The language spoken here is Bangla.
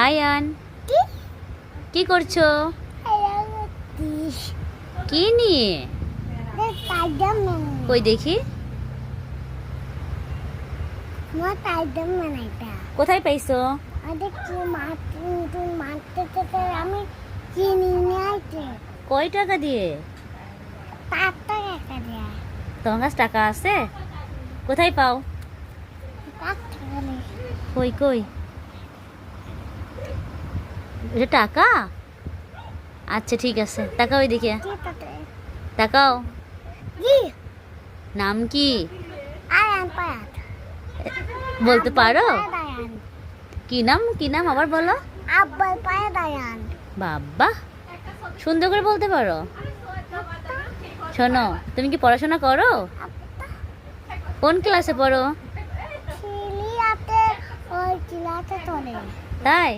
আয়ান, কি করছো? কি নিয়ে? কই দেখি। কোথায় পাইছো? কয় টাকা দিয়ে? তোমার কাছে টাকা আছে? কোথায় পাও? কই কই, এটা টাকা? আচ্ছা ঠিক আছে, তাকাও এদিকে, তাকাও। নাম কি বলতে পারো? কি নাম, কি নাম আবার বলো। বাবা, সুন্দর করে বলতে পারো। শোনো, তুমি কি পড়াশোনা করো? কোন ক্লাসে পড়ো? তাই